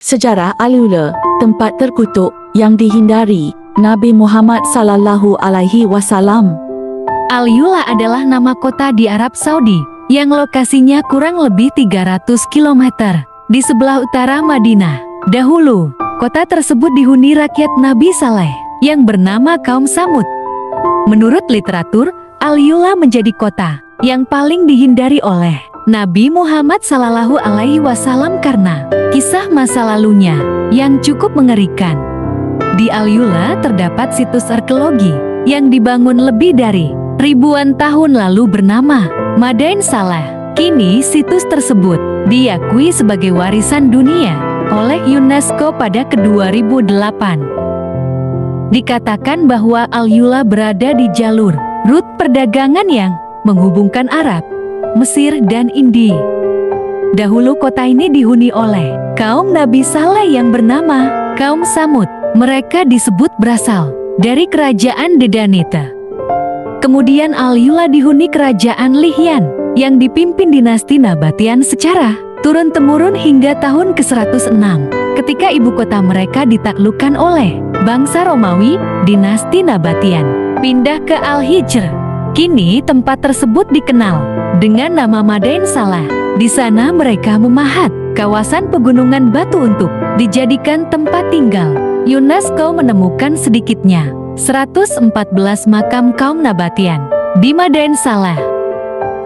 Sejarah Al-Ula, tempat terkutuk yang dihindari Nabi Muhammad sallallahu alaihi wasallam. Al-Ula adalah nama kota di Arab Saudi yang lokasinya kurang lebih 300 km di sebelah utara Madinah. Dahulu, kota tersebut dihuni rakyat Nabi Saleh yang bernama kaum Samud. Menurut literatur, Al-Ula menjadi kota yang paling dihindari oleh Nabi Muhammad sallallahu alaihi wasallam karena kisah masa lalunya yang cukup mengerikan. Di Al-Ula terdapat situs arkeologi yang dibangun lebih dari ribuan tahun lalu bernama Madain Saleh. Kini situs tersebut diakui sebagai warisan dunia oleh UNESCO pada 2008. Dikatakan bahwa Al-Ula berada di jalur rute perdagangan yang menghubungkan Arab, Mesir dan India. Dahulu kota ini dihuni oleh kaum Nabi Saleh yang bernama kaum Samud. Mereka disebut berasal dari kerajaan Dedanita. Kemudian Al-Ula dihuni kerajaan Lihyan yang dipimpin dinasti Nabatian secara turun-temurun hingga tahun ke-106 ketika ibu kota mereka ditaklukkan oleh bangsa Romawi, dinasti Nabatian pindah ke Al-Hijr. Kini tempat tersebut dikenal dengan nama Madain Saleh. Di sana mereka memahat kawasan pegunungan batu untuk dijadikan tempat tinggal. UNESCO menemukan sedikitnya 114 makam kaum Nabatian di Madain Saleh.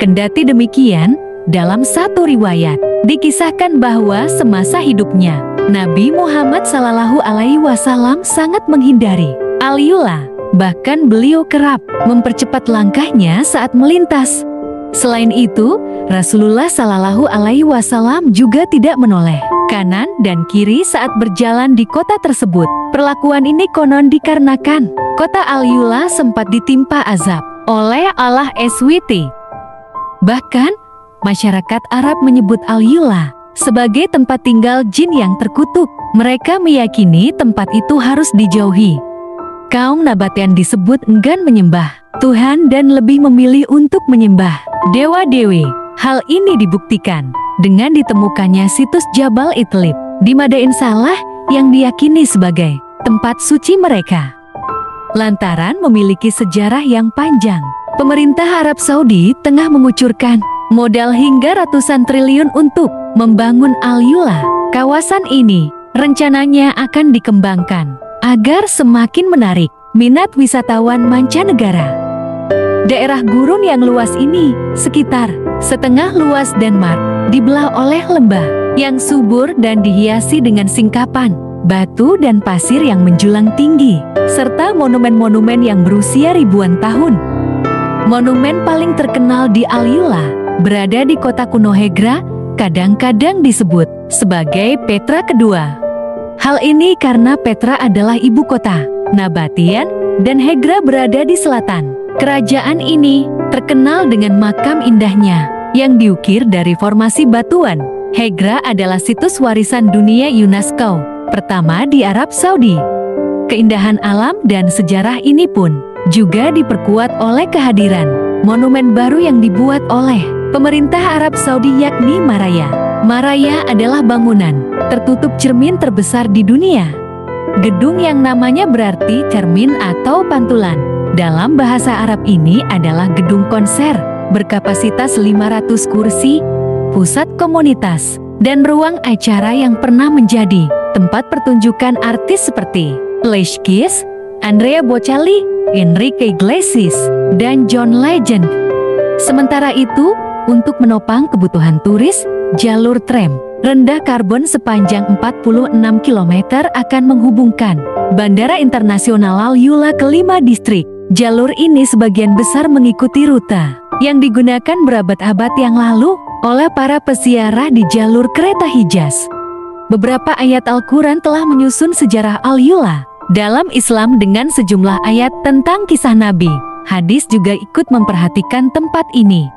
Kendati demikian, dalam satu riwayat dikisahkan bahwa semasa hidupnya Nabi Muhammad sallallahu alaihi wasallam sangat menghindari Al-Ula. Bahkan beliau kerap mempercepat langkahnya saat melintas. Selain itu, Rasulullah sallallahu alaihi wasallam juga tidak menoleh kanan dan kiri saat berjalan di kota tersebut. Perlakuan ini konon dikarenakan kota Al-Ula sempat ditimpa azab oleh Allah SWT. Bahkan, masyarakat Arab menyebut Al-Ula sebagai tempat tinggal jin yang terkutuk. Mereka meyakini tempat itu harus dijauhi. Kaum Nabatian disebut enggan menyembah Tuhan dan lebih memilih untuk menyembah dewa-dewi. Hal ini dibuktikan dengan ditemukannya situs Jabal Itlib di Madain Saleh yang diyakini sebagai tempat suci mereka. Lantaran memiliki sejarah yang panjang, pemerintah Arab Saudi tengah mengucurkan modal hingga ratusan triliun untuk membangun Al-Ula. Kawasan ini rencananya akan dikembangkan agar semakin menarik minat wisatawan mancanegara. Daerah gurun yang luas ini, sekitar setengah luas Denmark, dibelah oleh lembah yang subur dan dihiasi dengan singkapan, batu dan pasir yang menjulang tinggi, serta monumen-monumen yang berusia ribuan tahun. Monumen paling terkenal di Al-Ula berada di kota kuno Hegra, kadang-kadang disebut sebagai Petra Kedua. Hal ini karena Petra adalah ibu kota Nabatian dan Hegra berada di selatan. Kerajaan ini terkenal dengan makam indahnya yang diukir dari formasi batuan. Hegra adalah situs warisan dunia UNESCO pertama di Arab Saudi. Keindahan alam dan sejarah ini pun juga diperkuat oleh kehadiran monumen baru yang dibuat oleh pemerintah Arab Saudi yakni Maraya. Maraya adalah bangunan tertutup cermin terbesar di dunia. Gedung yang namanya berarti cermin atau pantulan dalam bahasa Arab ini adalah gedung konser berkapasitas 500 kursi, pusat komunitas, dan ruang acara yang pernah menjadi tempat pertunjukan artis seperti Alicia Keys, Andrea Bocelli, Enrique Iglesias, dan John Legend. Sementara itu, untuk menopang kebutuhan turis, jalur tram rendah karbon sepanjang 46 km akan menghubungkan Bandara Internasional Al-Ula ke 5 distrik. Jalur ini sebagian besar mengikuti rute yang digunakan berabad-abad yang lalu oleh para peziarah di jalur kereta Hijaz. Beberapa ayat Al-Quran telah menyusun sejarah Al-Ula. Dalam Islam dengan sejumlah ayat tentang kisah Nabi, hadis juga ikut memperhatikan tempat ini.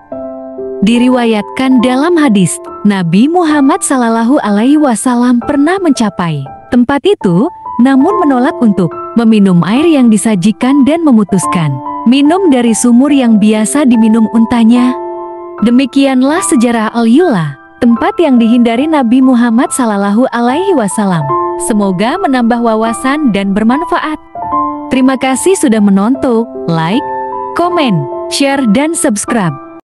Diriwayatkan dalam hadis, Nabi Muhammad sallallahu alaihi wasallam pernah mencapai tempat itu, namun menolak untuk meminum air yang disajikan dan memutuskan minum dari sumur yang biasa diminum untanya. Demikianlah sejarah Al-Ula. tempat yang dihindari Nabi Muhammad Sallallahu Alaihi Wasallam. Semoga menambah wawasan dan bermanfaat. Terima kasih sudah menonton, like, komen, share, dan subscribe.